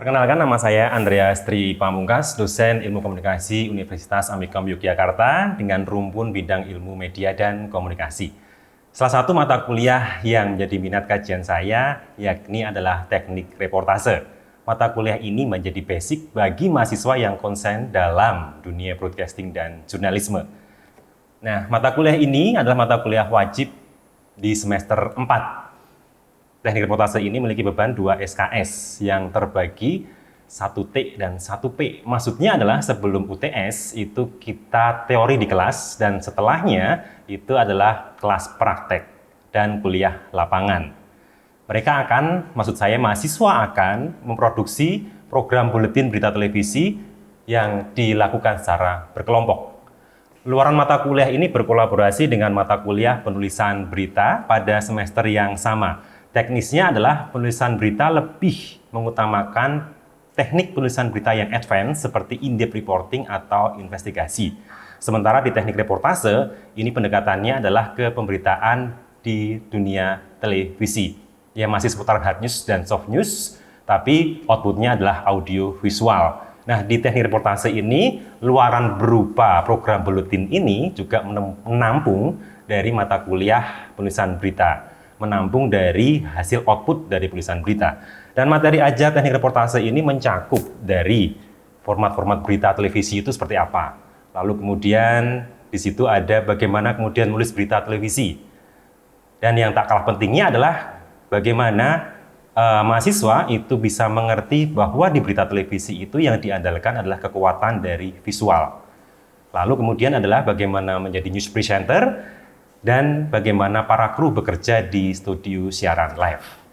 Perkenalkan, nama saya Andreas Tri Pamungkas, dosen Ilmu Komunikasi Universitas Amikom Yogyakarta dengan rumpun bidang Ilmu Media dan Komunikasi. Salah satu mata kuliah yang menjadi minat kajian saya yakni adalah teknik reportase. Mata kuliah ini menjadi basic bagi mahasiswa yang konsen dalam dunia broadcasting dan jurnalisme. Nah, mata kuliah ini adalah mata kuliah wajib di semester 4. Teknik reportase ini memiliki beban 2 SKS yang terbagi 1T dan 1P. Maksudnya adalah sebelum UTS itu kita teori di kelas dan setelahnya itu adalah kelas praktek dan kuliah lapangan. Mereka maksud saya mahasiswa akan memproduksi program buletin berita televisi yang dilakukan secara berkelompok. Luaran mata kuliah ini berkolaborasi dengan mata kuliah penulisan berita pada semester yang sama. Teknisnya adalah penulisan berita lebih mengutamakan teknik penulisan berita yang advance seperti in-depth reporting atau investigasi. Sementara di teknik reportase, ini pendekatannya adalah ke pemberitaan di dunia televisi. Ya masih seputar hard news dan soft news, tapi outputnya adalah audio visual. Nah, di teknik reportase ini, luaran berupa program buletin ini juga menampung dari mata kuliah penulisan berita, menampung dari hasil output dari penulisan berita. Dan materi ajar teknik reportase ini mencakup dari format-format berita televisi itu seperti apa. Lalu kemudian di situ ada bagaimana kemudian nulis berita televisi. Dan yang tak kalah pentingnya adalah bagaimana mahasiswa itu bisa mengerti bahwa di berita televisi itu yang diandalkan adalah kekuatan dari visual. Lalu kemudian adalah bagaimana menjadi news presenter dan bagaimana para kru bekerja di studio siaran live.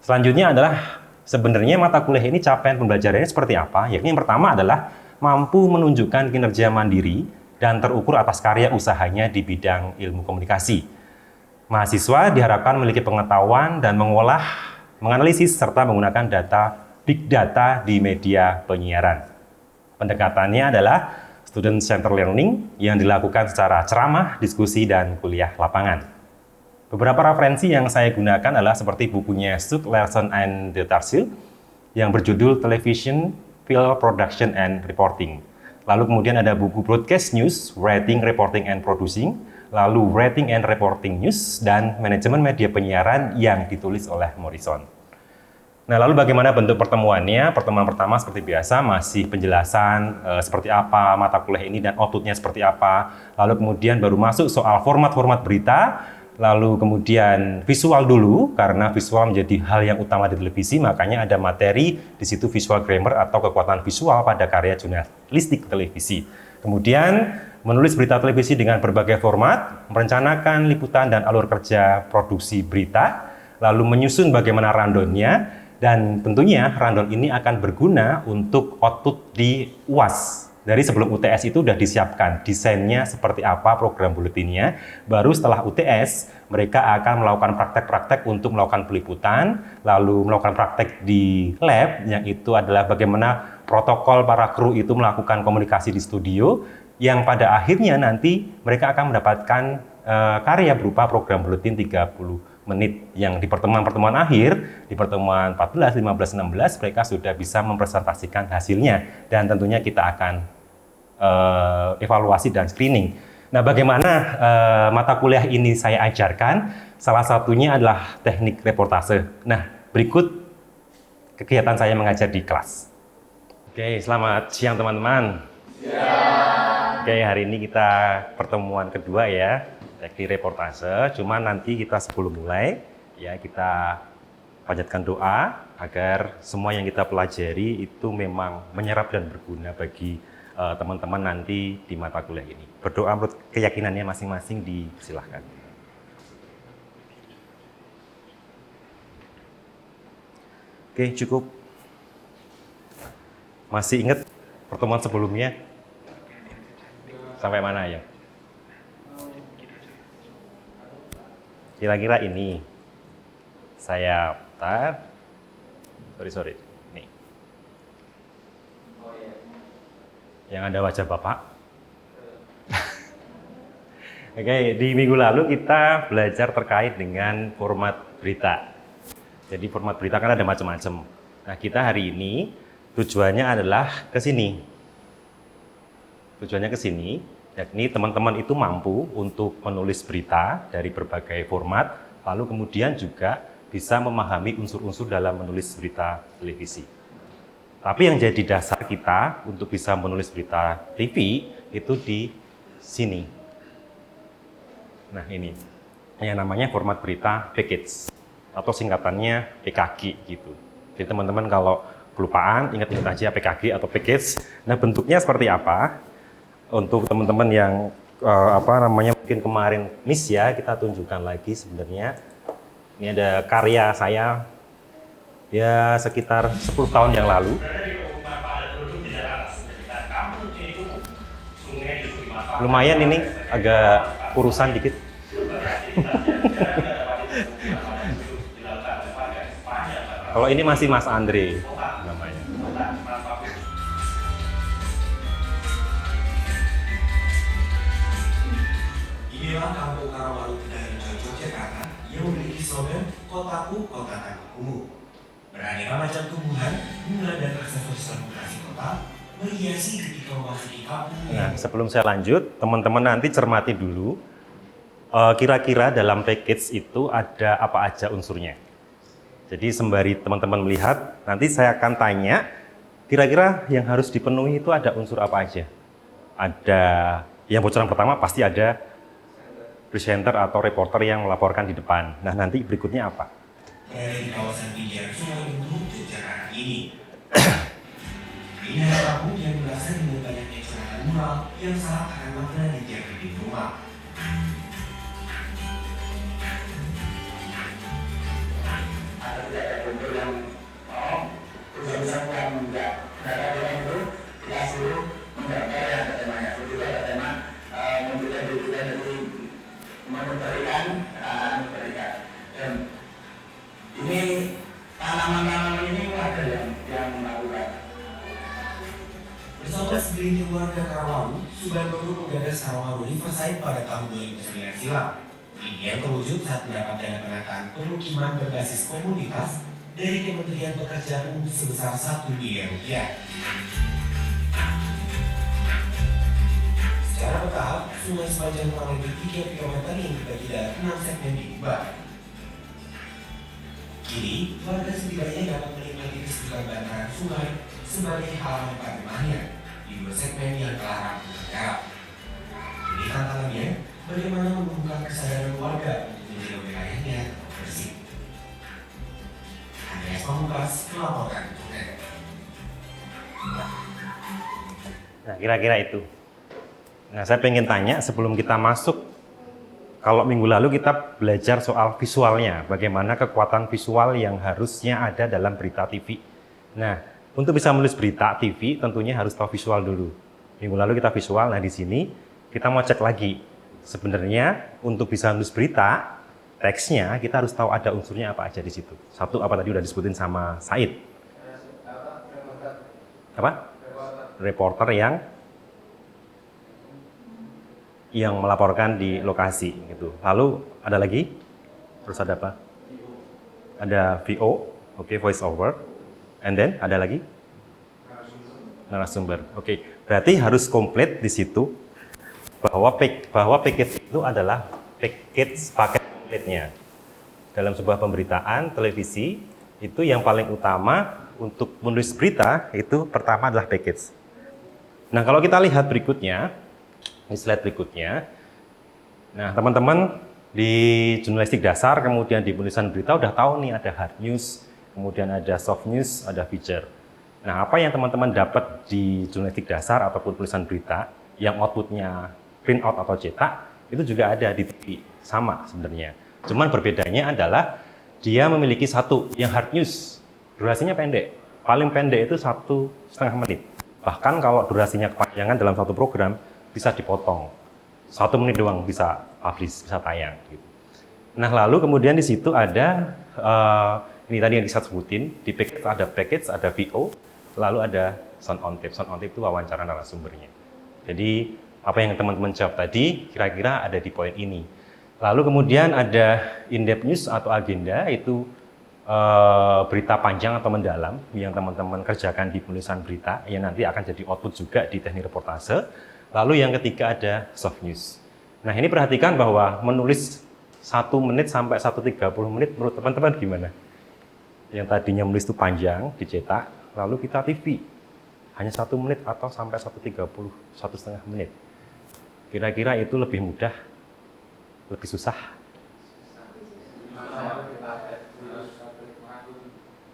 Selanjutnya adalah sebenarnya mata kuliah ini capaian pembelajarannya seperti apa, yakni yang pertama adalah mampu menunjukkan kinerja mandiri dan terukur atas karya usahanya di bidang ilmu komunikasi. Mahasiswa diharapkan memiliki pengetahuan dan menganalisis serta menggunakan big data di media penyiaran. Pendekatannya adalah student center learning yang dilakukan secara ceramah, diskusi, dan kuliah lapangan. Beberapa referensi yang saya gunakan adalah seperti bukunya Suk, Larson and de Tarsil yang berjudul Television, Film Production and Reporting. Lalu kemudian ada buku Broadcast News, Writing, Reporting and Producing, lalu Writing and Reporting News, dan Manajemen Media Penyiaran yang ditulis oleh Morrison. Nah, lalu bagaimana bentuk pertemuannya? Pertemuan pertama seperti biasa masih penjelasan seperti apa mata kuliah ini dan outputnya seperti apa. Lalu kemudian baru masuk soal format-format berita, lalu kemudian visual dulu karena visual menjadi hal yang utama di televisi, makanya ada materi di situ visual grammar atau kekuatan visual pada karya jurnalistik televisi. Kemudian menulis berita televisi dengan berbagai format, merencanakan liputan dan alur kerja produksi berita, lalu menyusun bagaimana rundown-nya. Dan tentunya rundown ini akan berguna untuk output di UAS. Dari sebelum UTS itu sudah disiapkan desainnya seperti apa program buletinnya. Baru setelah UTS, mereka akan melakukan praktek-praktek untuk melakukan peliputan, lalu melakukan praktek di lab, yang itu adalah bagaimana protokol para kru itu melakukan komunikasi di studio, yang pada akhirnya nanti mereka akan mendapatkan karya berupa program buletin 30 menit yang di pertemuan-pertemuan akhir, di pertemuan 14, 15, 16 mereka sudah bisa mempresentasikan hasilnya dan tentunya kita akan evaluasi dan screening. Nah, bagaimana mata kuliah ini saya ajarkan? Salah satunya adalah teknik reportase. Nah, berikut kegiatan saya mengajar di kelas. Oke, selamat siang teman-teman. Oke, hari ini kita pertemuan kedua ya. Teknik reportase, cuma nanti kita sebelum mulai ya kita panjatkan doa agar semua yang kita pelajari itu memang menyerap dan berguna bagi teman-teman nanti di mata kuliah ini. Berdoa menurut keyakinannya masing-masing, disilahkan. Oke, cukup. Masih ingat pertemuan sebelumnya? Sampai mana ya? Kira-kira ini saya putar, sorry, nih, yang ada wajah Bapak. Oke, di minggu lalu kita belajar terkait dengan format berita. Jadi format berita kan ada macam-macam. Nah, kita hari ini tujuannya adalah ke sini. Tujuannya ke sini, yakni teman-teman itu mampu untuk menulis berita dari berbagai format, lalu kemudian juga bisa memahami unsur-unsur dalam menulis berita televisi. Tapi yang jadi dasar kita untuk bisa menulis berita TV itu di sini. Nah, ini yang namanya format berita package atau singkatannya PKG gitu. Jadi teman-teman kalau kelupaan ingat-ingat aja PKG atau package. Nah, bentuknya seperti apa? Untuk teman-teman yang mungkin kemarin miss ya, kita tunjukkan lagi sebenarnya. Ini ada karya saya ya sekitar 10 tahun yang lalu. Lumayan ini agak kurusan dikit. Kalau ini masih Mas Andre namanya. Inilah Kampung Karawaru dari Yogyakarta yang memiliki slogan Kotaku Kota Tanahku. Beraneka macam tumbuhan, bunga dan aksesoris transportasi kota menghiasi ketika memasuki kampung. Nah, sebelum saya lanjut, teman-teman nanti cermati dulu kira-kira dalam package itu ada apa aja unsurnya. Jadi sembari teman-teman melihat, nanti saya akan tanya kira-kira yang harus dipenuhi itu ada unsur apa aja. Ada yang bocoran pertama pasti ada presenter atau reporter yang melaporkan di depan. Nah, nanti berikutnya apa? Berada di kawasan pinggir Sungai Buntu, Yogyakarta ini. Ini adalah kampung yang berasal dengan banyaknya coretan mural yang syarat akan makna di tiap dinding rumah. Ada bentuk yang tulisan yang enggak ada itu kita suruh menggambar yang ada temanya. Itu ada tema memberikan dukungan dari memberikan. Dan ini tanaman-tanaman ini ada yang melakukan. Bersama segelintir warga Karawaru, Subhan Baru menggagas Karawaru Riverside pada tahun 2009 silam. Ini yang terwujud saat mendapat dana penataan pemukiman berbasis komunitas dari Kementerian Pekerjaan Umum sebesar 1 miliar rupiah. Secara bertahap, sungai sepanjang kurang lebih 3 km yang dibagi dalam 6 segmen diubah. Kini, warga setidaknya dapat menikmati keseruan bantaran sungai sebagai halaman rumahnya di 2 segmen yang telah rampung tergarap. Ini tantangannya, bagaimana menumbuhkan kesadaran warga untuk menjaga wilayahnya bersih. Andreas Pamungkas melaporkan untuk TED. Nah, kira-kira itu. Nah, saya pengen tanya sebelum kita masuk, kalau minggu lalu kita belajar soal visualnya, bagaimana kekuatan visual yang harusnya ada dalam berita TV. Nah, untuk bisa menulis berita TV, tentunya harus tahu visual dulu. Minggu lalu kita visual, nah di sini kita mau cek lagi. Sebenarnya untuk bisa menulis berita, teksnya kita harus tahu ada unsurnya apa aja di situ. Satu, apa tadi udah disebutin sama Said? Apa? Reporter yang melaporkan di lokasi gitu. Lalu ada lagi? Terus ada apa? Ada VO, oke, voice over. And then ada lagi? Narasumber. Oke, berarti harus komplit di situ bahwa package itu adalah paket komplitnya. Dalam sebuah pemberitaan televisi itu yang paling utama untuk menulis berita itu pertama adalah package. Nah, kalau kita lihat berikutnya, ini slide berikutnya. Nah, teman-teman di jurnalistik dasar, kemudian di penulisan berita udah tahu nih ada hard news, kemudian ada soft news, ada feature. Nah, apa yang teman-teman dapat di jurnalistik dasar ataupun tulisan berita yang outputnya print out atau cetak, itu juga ada di TV, sama sebenarnya. Cuman berbedanya adalah dia memiliki satu yang hard news, durasinya pendek. Paling pendek itu 1,5 menit. Bahkan kalau durasinya kepanjangan dalam satu program, bisa dipotong. 1 menit doang bisa publish, bisa tayang. Gitu. Nah, lalu kemudian di situ ada, ini tadi yang saya sebutin, di package ada VO, lalu ada sound on tape. Sound on tape itu wawancara narasumbernya. Jadi, apa yang teman-teman jawab tadi, kira-kira ada di poin ini. Lalu kemudian ada in-depth news atau agenda, itu berita panjang atau mendalam yang teman-teman kerjakan di penulisan berita yang nanti akan jadi output juga di teknik reportase. Lalu yang ketiga ada soft news. Nah ini perhatikan bahwa menulis 1 menit sampai 1:30 menit menurut teman-teman gimana? Yang tadinya menulis itu panjang, dicetak, lalu kita TV hanya 1 menit atau sampai 1:30, 1,5 menit. Kira-kira itu lebih mudah, lebih susah?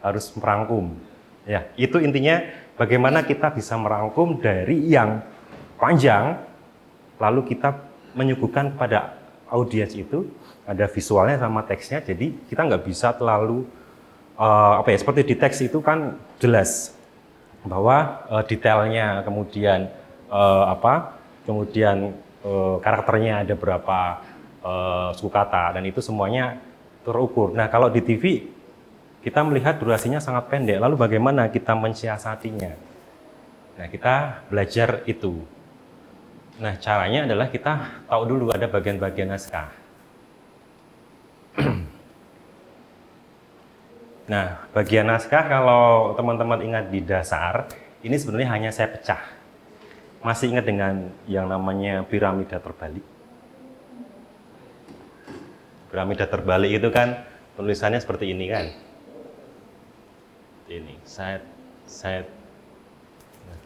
Harus merangkum. Ya, itu intinya bagaimana kita bisa merangkum dari yang panjang, lalu kita menyuguhkan kepada audiens itu, ada visualnya sama teksnya, jadi kita nggak bisa terlalu seperti di teks itu kan jelas bahwa detailnya, kemudian karakternya ada berapa suku kata, dan itu semuanya terukur. Nah kalau di TV kita melihat durasinya sangat pendek, lalu bagaimana kita mensiasatinya? Nah kita belajar itu. Nah caranya adalah kita tahu dulu ada bagian-bagian naskah. Nah bagian naskah kalau teman-teman ingat di dasar, ini sebenarnya hanya saya pecah. Masih ingat dengan yang namanya piramida terbalik? Piramida terbalik itu kan tulisannya seperti ini kan? Ini set. Nah,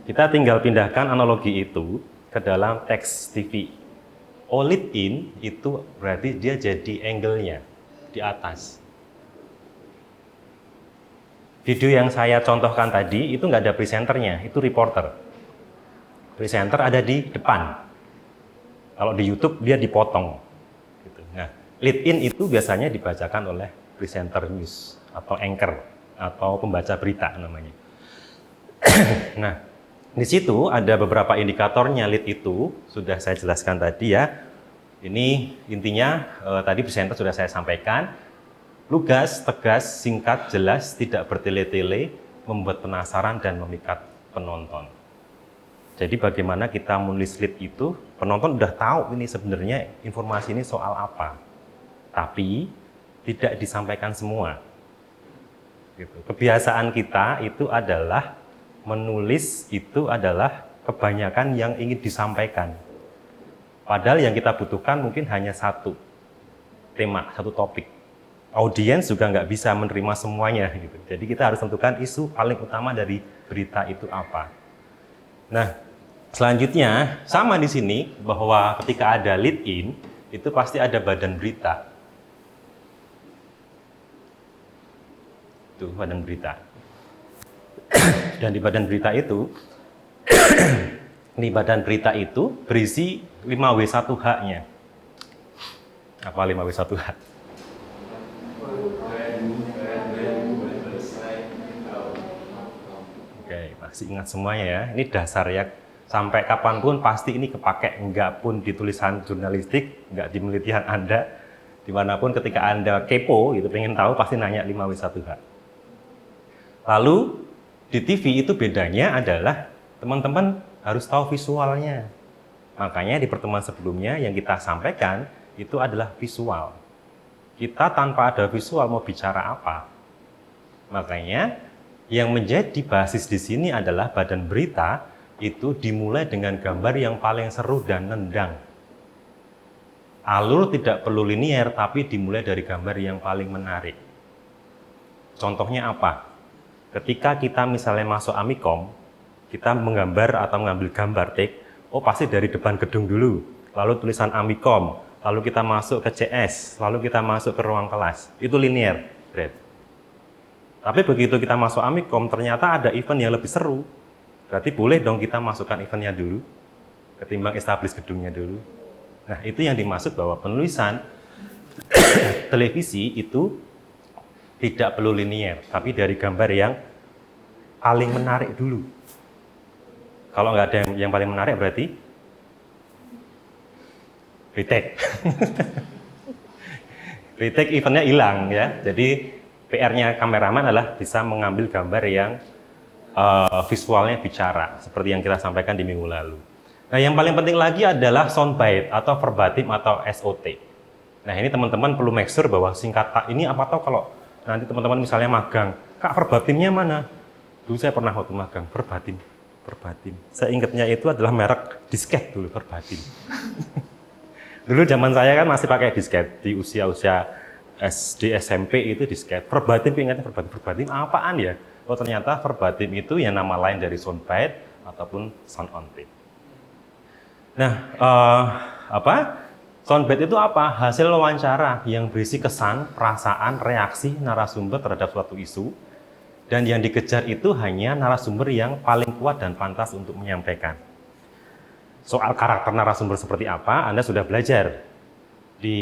kita tinggal pindahkan analogi itu ke dalam teks TV. Lead in itu berarti dia jadi angle-nya di atas. Video yang saya contohkan tadi itu nggak ada presenternya, itu reporter. Presenter ada di depan. Kalau di YouTube dia dipotong. Gitu. Nah, lead in itu biasanya dibacakan oleh presenter news atau anchor atau pembaca berita namanya. Nah, di situ ada beberapa indikatornya lead itu sudah saya jelaskan tadi ya. Ini intinya tadi presenter sudah saya sampaikan. Lugas, tegas, singkat, jelas, tidak bertele-tele, membuat penasaran dan memikat penonton. Jadi bagaimana kita menulis lead itu, penonton udah tahu ini sebenarnya informasi ini soal apa. Tapi tidak disampaikan semua. Gitu. Kebiasaan kita itu adalah menulis itu adalah kebanyakan yang ingin disampaikan. Padahal yang kita butuhkan mungkin hanya satu tema, satu topik. Audiens juga nggak bisa menerima semuanya. Gitu. Jadi kita harus tentukan isu paling utama dari berita itu apa. Nah, selanjutnya sama di sini bahwa ketika ada lead in itu pasti ada badan berita. Itu badan berita. Dan di badan berita itu berisi 5W1H-nya. Apa 5W1H? Oke, masih ingat semuanya ya. Ini dasar ya. Sampai kapanpun pasti ini kepake, enggak pun di tulisan jurnalistik, enggak di penelitian Anda, dimanapun ketika Anda kepo, gitu, pengen tahu pasti nanya 5W1H. Lalu di TV itu bedanya adalah teman-teman harus tahu visualnya. Makanya di pertemuan sebelumnya yang kita sampaikan itu adalah visual. Kita tanpa ada visual mau bicara apa? Makanya yang menjadi basis di sini adalah badan berita itu dimulai dengan gambar yang paling seru dan nendang. Alur tidak perlu linier tapi dimulai dari gambar yang paling menarik. Contohnya apa? Ketika kita misalnya masuk Amikom, kita menggambar atau mengambil gambar take, pasti dari depan gedung dulu, lalu tulisan Amikom, lalu kita masuk ke CS, lalu kita masuk ke ruang kelas. Itu linear, Brad. Tapi begitu kita masuk Amikom, ternyata ada event yang lebih seru. Berarti boleh dong kita masukkan eventnya dulu, ketimbang establish gedungnya dulu. Nah, itu yang dimaksud bahwa penulisan televisi itu tidak perlu linier, tapi dari gambar yang paling menarik dulu. Kalau nggak ada yang paling menarik berarti retake. Retake eventnya hilang ya. Jadi PR-nya kameraman adalah bisa mengambil gambar yang visualnya bicara, seperti yang kita sampaikan di minggu lalu. Nah, yang paling penting lagi adalah soundbite atau verbatim atau SOT. Nah ini teman-teman perlu make sure bahwa singkatan ini apa tahu kalau nanti teman-teman misalnya magang, Kak verbatimnya mana? Dulu saya pernah waktu magang, verbatim. Saya ingatnya itu adalah merek disket dulu, verbatim. Dulu zaman saya kan masih pakai disket, di usia-usia SD, SMP itu disket. Verbatim, ingatnya verbatim apaan ya? Oh ternyata verbatim itu ya nama lain dari soundbite ataupun sound on tape. Nah, soundbite itu apa? Hasil wawancara yang berisi kesan, perasaan, reaksi narasumber terhadap suatu isu. Dan yang dikejar itu hanya narasumber yang paling kuat dan pantas untuk menyampaikan. Soal karakter narasumber seperti apa, Anda sudah belajar di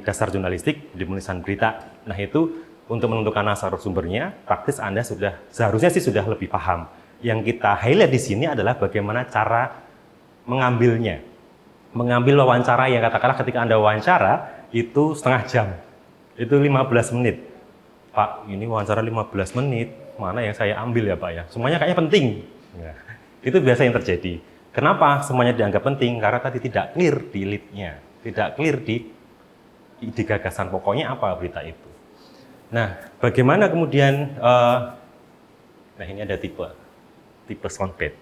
dasar jurnalistik, di penulisan berita. Nah itu untuk menentukan narasumbernya, praktis Anda seharusnya sudah lebih paham. Yang kita highlight di sini adalah bagaimana cara mengambilnya. Mengambil wawancara yang katakanlah ketika Anda wawancara, itu setengah jam, itu 15 menit. Pak, ini wawancara 15 menit, mana yang saya ambil ya Pak ya? Semuanya kayaknya penting. Ya, itu biasa yang terjadi. Kenapa semuanya dianggap penting? Karena tadi tidak clear di lead-nya, tidak clear di gagasan pokoknya apa berita itu. Nah, bagaimana kemudian, nah ini ada tipe soundbite.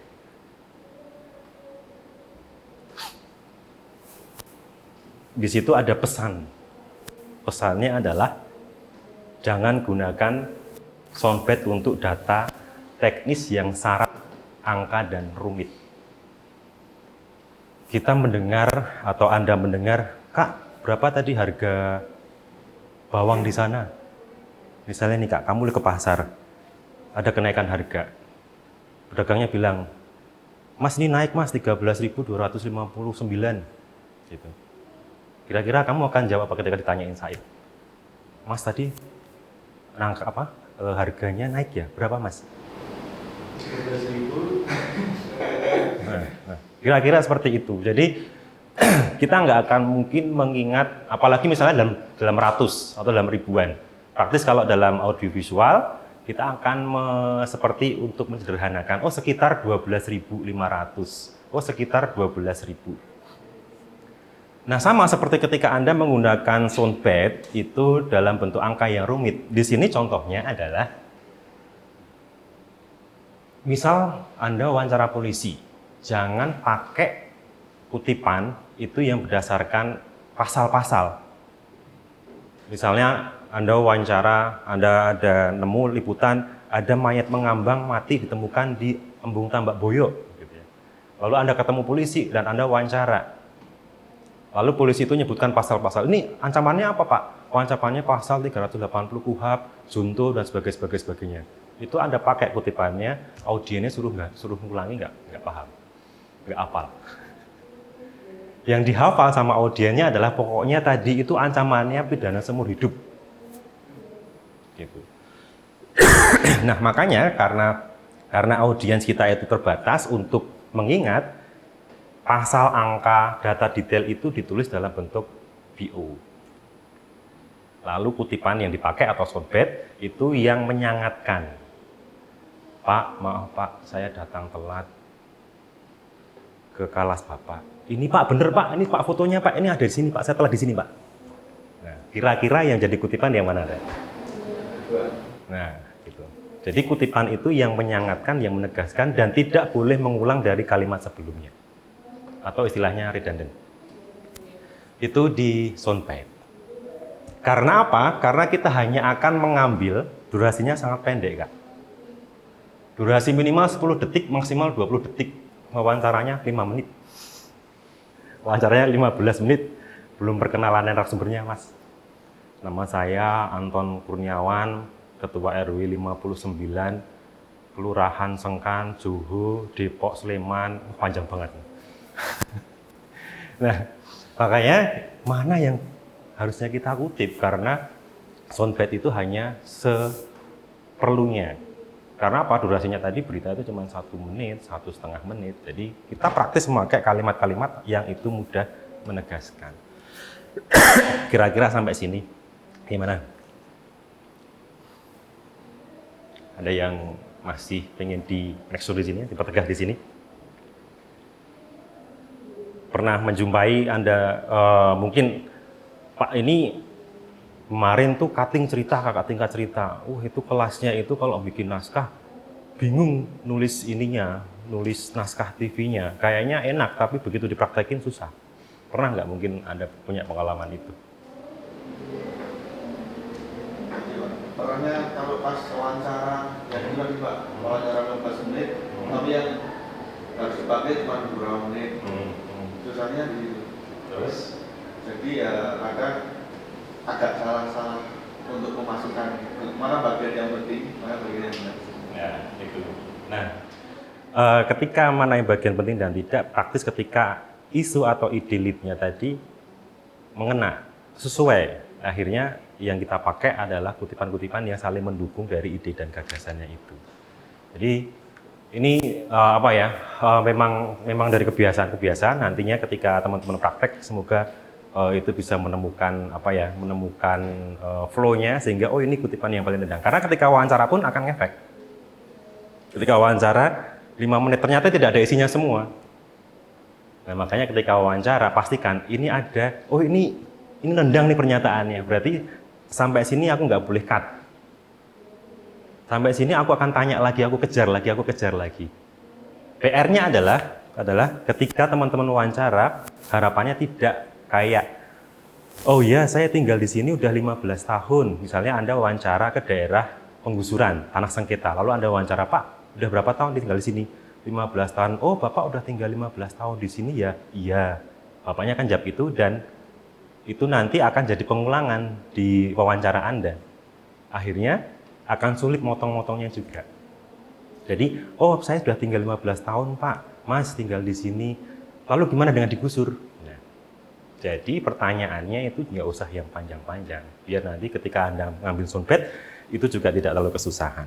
Di situ ada pesan. Pesannya adalah jangan gunakan soundbite untuk data teknis yang syarat angka dan rumit. Kita mendengar atau Anda mendengar, Kak, berapa tadi harga bawang di sana? Misalnya nih Kak, kamu ke pasar, ada kenaikan harga. Pedagangnya bilang, Mas ini naik Mas 13.259. Gitu. Kira-kira kamu akan jawab apa ketika ditanyain Said? Mas tadi harganya naik ya? Berapa Mas? 13.000. Kira-kira seperti itu. Jadi kita nggak akan mungkin mengingat, apalagi misalnya dalam ratus atau dalam ribuan. Praktis kalau dalam audiovisual kita akan seperti untuk menyederhanakan. Oh sekitar 12.500. Oh sekitar 12.000. Nah sama seperti ketika Anda menggunakan soundbite itu dalam bentuk angka yang rumit. Di sini contohnya adalah, misal Anda wawancara polisi, jangan pakai kutipan itu yang berdasarkan pasal-pasal. Misalnya Anda wawancara, Anda ada nemu liputan, ada mayat mengambang mati ditemukan di embung Tambak Boyo. Gitu ya. Lalu Anda ketemu polisi dan Anda wawancara. Lalu polisi itu menyebutkan pasal-pasal. Ini ancamannya apa Pak? Ancamannya pasal 380 KUHP, junto dan sebagainya. Itu Anda pakai kutipannya, audiennya suruh ngulangi nggak paham, nggak hafal. Yang dihafal sama audiennya adalah pokoknya tadi itu ancamannya pidana seumur hidup. Gitu. Nah makanya karena audiens kita itu terbatas untuk mengingat, pasal, angka, data detail itu ditulis dalam bentuk BO. Lalu kutipan yang dipakai atau soundbite itu yang menyangatkan. Pak, maaf Pak, saya datang telat ke kelas Bapak. Ini Pak, bener Pak, ini Pak fotonya Pak, ini ada di sini Pak, saya telat di sini Pak. Nah, kira-kira yang jadi kutipan yang mana? Nah, gitu. Jadi kutipan itu yang menyangatkan, yang menegaskan, dan tidak boleh mengulang dari kalimat sebelumnya. Atau istilahnya redundant. Itu di soundbite. Karena apa? Karena kita hanya akan mengambil, durasinya sangat pendek Kak. Durasi minimal 10 detik, maksimal 20 detik. Wawancaranya 5 menit. Wawancaranya 15 menit. Belum perkenalan narasumbernya Mas. Nama saya Anton Kurniawan, Ketua RW 59, Kelurahan Sengkan, Juhu, Depok, Sleman. Panjang banget. Nah, makanya mana yang harusnya kita kutip, karena soundbite itu hanya seperlunya. Karena apa? Durasinya tadi berita itu cuma 1 menit, 1,5 menit. Jadi kita praktis memakai kalimat-kalimat yang itu mudah menegaskan. Kira-kira sampai sini gimana? Ada yang masih pengen di make sure di sini, dipertegas di sini? Pernah menjumpai Anda mungkin Pak ini kemarin tuh cutting cerita, kakak tingkat cerita, itu kelasnya itu kalau bikin naskah bingung nulis ininya, nulis naskah TV-nya, kayaknya enak tapi begitu dipraktekin susah. Pernah nggak mungkin Anda punya pengalaman itu? Pernahnya kalau pas wawancara, ya ini lagi Pak, wawancara 15 menit, tapi yang harus dipakai cuma beberapa menit. Susahnya di situ. Terus? Jadi ya kadang agak salah-salah untuk memasukkan mana bagian yang penting, mana bagian yang benar. Ya, itu. Nah, ketika mana yang bagian penting dan tidak, praktis ketika isu atau ide lead-nya tadi mengena, sesuai. Akhirnya yang kita pakai adalah kutipan-kutipan yang saling mendukung dari ide dan gagasannya itu. Jadi ini memang dari kebiasaan nantinya ketika teman-teman praktek semoga itu bisa menemukan flow-nya sehingga ini kutipan yang paling nendang. Karena ketika wawancara pun akan ngefek. Ketika wawancara 5 menit ternyata tidak ada isinya semua. Nah, makanya ketika wawancara pastikan ini ada, ini nendang nih pernyataannya. Berarti sampai sini aku nggak boleh cut. Sampai sini aku akan tanya lagi, aku kejar lagi. PR-nya adalah ketika teman-teman wawancara, harapannya tidak kayak, oh ya saya tinggal di sini udah 15 tahun. Misalnya Anda wawancara ke daerah penggusuran, tanah sengketa. Lalu Anda wawancara, Pak, udah berapa tahun tinggal di sini? 15 tahun. Oh, Bapak udah tinggal 15 tahun di sini ya? Iya. Bapaknya kan jawab itu dan itu nanti akan jadi pengulangan di wawancara Anda. Akhirnya akan sulit motong-motongnya juga. Jadi, saya sudah tinggal 15 tahun, Pak. Mas tinggal di sini. Lalu gimana dengan digusur? Nah, jadi pertanyaannya itu nggak usah yang panjang-panjang. Biar nanti ketika Anda ngambil soundbite, itu juga tidak terlalu kesusahan.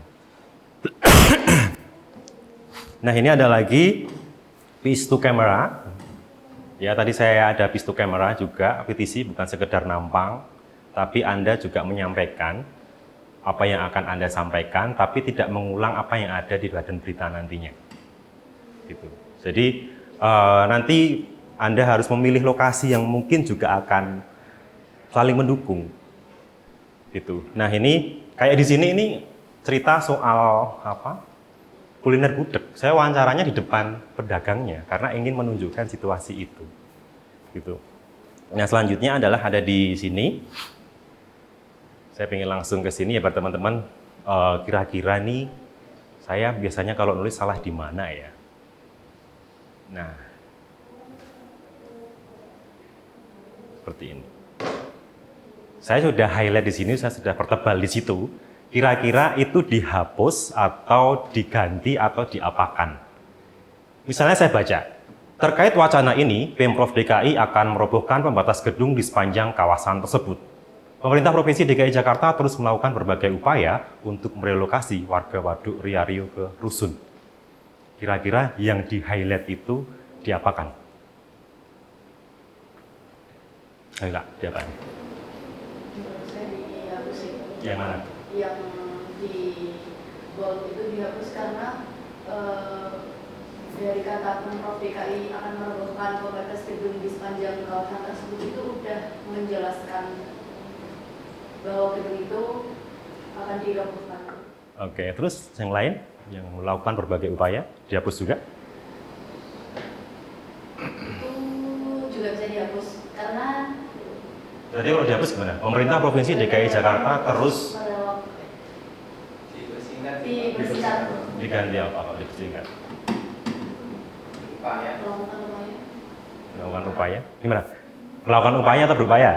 Nah, ini ada lagi piece to camera. Ya, tadi saya ada piece to camera juga, PTC bukan sekedar nampang, tapi Anda juga menyampaikan apa yang akan Anda sampaikan, tapi tidak mengulang apa yang ada di badan berita nantinya. Gitu. Jadi nanti Anda harus memilih lokasi yang mungkin juga akan saling mendukung. Gitu. Nah, ini kayak di sini ini cerita soal kuliner gudeg. Saya wawancaranya di depan pedagangnya karena ingin menunjukkan situasi itu. Gitu. Nah, selanjutnya adalah ada di sini. Saya ingin langsung ke sini ya, teman-teman. Kira-kira nih saya biasanya kalau nulis salah di mana ya? Nah, seperti ini. Saya sudah highlight di sini, saya sudah pertebal di situ. Kira-kira itu dihapus atau diganti atau diapakan. Misalnya saya baca, terkait wacana ini, Pemprov DKI akan merobohkan pembatas gedung di sepanjang kawasan tersebut. Pemerintah Provinsi DKI Jakarta terus melakukan berbagai upaya untuk merelokasi warga Waduk Riario ke Rusun. Kira-kira yang di-highlight itu diapakan? Ayo Kak, diapakan? Saya dihapusin. Yang mana? Yang di bold itu dihapus karena dari kata Pemprov DKI akan merobohkan pembatas gedung di sepanjang kawasan tersebut itu udah menjelaskan bahwa gedung itu akan dirobohkan. Oke, terus yang lain yang melakukan berbagai upaya dihapus juga? Itu juga bisa dihapus karena Jadi kalau dihapus gimana? Pemerintah Provinsi DKI Jakarta terus dibersihkan. diganti apa kalau dibersihkan? Melakukan upaya? Gimana? Melakukan upaya atau berupaya?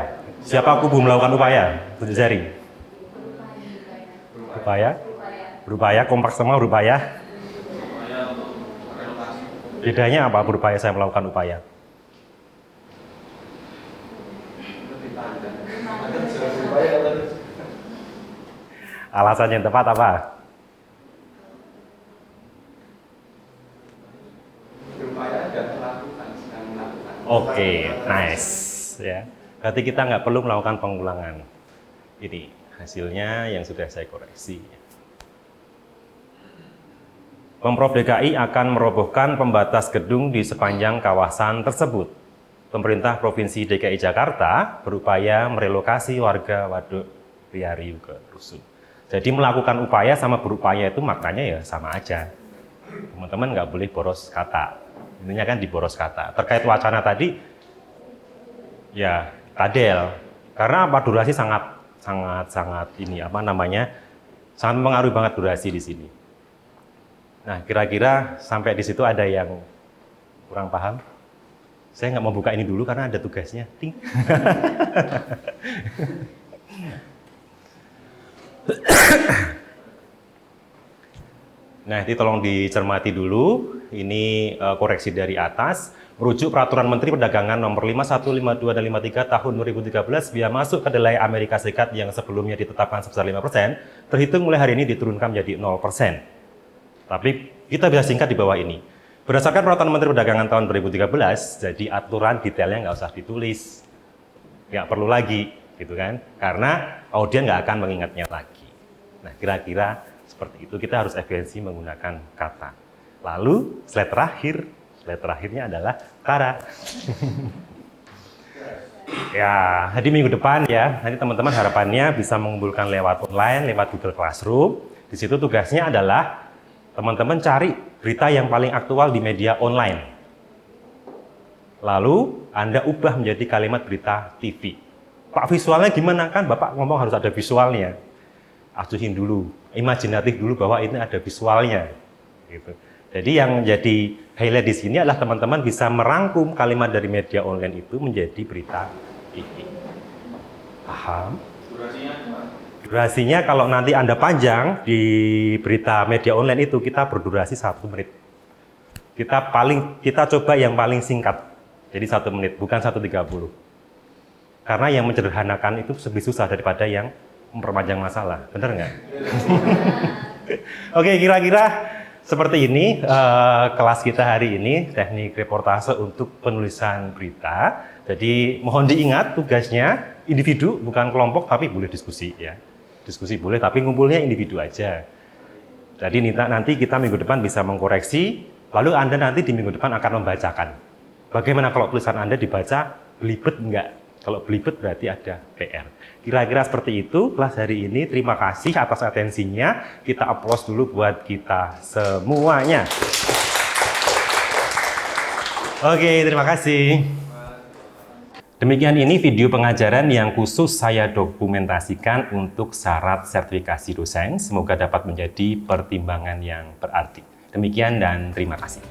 Siapa kubu melakukan upaya? Tunjuk jari. Upaya? Berupaya, kompak semua berupaya. Bedanya apa berupaya saya melakukan upaya? Alasan yang tepat apa? Oke, nice. Ya, berarti kita nggak perlu melakukan pengulangan. Ini hasilnya yang sudah saya koreksi. Pemprov DKI akan merobohkan pembatas gedung di sepanjang kawasan tersebut. pemerintah Provinsi DKI Jakarta berupaya merelokasi warga Waduk Riariu ke Rusun. Jadi melakukan upaya sama berupaya itu maknanya ya sama aja. Teman-teman nggak boleh boros kata. Intinya kan di boros kata. Terkait wacana tadi, ya tadel. Karena apa, durasi sangat ini sangat mempengaruhi banget durasi di sini. Nah, kira-kira sampai di situ ada yang kurang paham? Saya nggak mau buka ini dulu karena ada tugasnya. Ting. Nah, ini tolong dicermati dulu. Ini koreksi dari atas. Merujuk Peraturan Menteri Perdagangan Nomor 51, 52, dan 53 Tahun 2013, biaya masuk kedelai Amerika Serikat yang sebelumnya ditetapkan sebesar 5%, terhitung mulai hari ini diturunkan menjadi 0%. Tapi kita bisa singkat di bawah ini. Berdasarkan Peraturan Menteri Perdagangan tahun 2013, jadi aturan detailnya nggak usah ditulis. Nggak perlu lagi, gitu kan. Karena audien nggak akan mengingatnya lagi. Nah, kira-kira seperti itu, kita harus efisiensi menggunakan kata. Lalu, slide terakhirnya adalah kara. Ya, jadi minggu depan ya, nanti teman-teman harapannya bisa mengumpulkan lewat online, lewat Google Classroom. Di situ tugasnya adalah teman-teman cari berita yang paling aktual di media online. Lalu, Anda ubah menjadi kalimat berita TV. Pak, visualnya gimana? Kan Bapak ngomong harus ada visualnya. Acuhin dulu, imajinatif dulu bahwa ini ada visualnya. Gitu. Jadi yang jadi highlight di sini adalah teman-teman bisa merangkum kalimat dari media online itu menjadi berita TV. Paham? Durasinya kalau nanti Anda panjang di berita media online itu, kita berdurasi 1 menit. Kita coba yang paling singkat. Jadi 1 menit, bukan 1:30. Karena yang menyederhanakan itu lebih susah daripada yang memperpanjang masalah. Benar nggak? Oke, kira-kira seperti ini kelas kita hari ini, teknik reportase untuk penulisan berita. Jadi mohon diingat tugasnya individu, bukan kelompok, tapi boleh diskusi ya. Diskusi boleh, tapi ngumpulnya individu aja. Jadi nanti kita minggu depan bisa mengkoreksi, lalu Anda nanti di minggu depan akan membacakan. Bagaimana kalau tulisan Anda dibaca, belibet enggak? Kalau belibet berarti ada PR. Kira-kira seperti itu kelas hari ini. Terima kasih atas atensinya. Kita applause dulu buat kita semuanya. Oke, terima kasih. Demikian ini video pengajaran yang khusus saya dokumentasikan untuk syarat sertifikasi dosen. Semoga dapat menjadi pertimbangan yang berarti. Demikian dan terima kasih.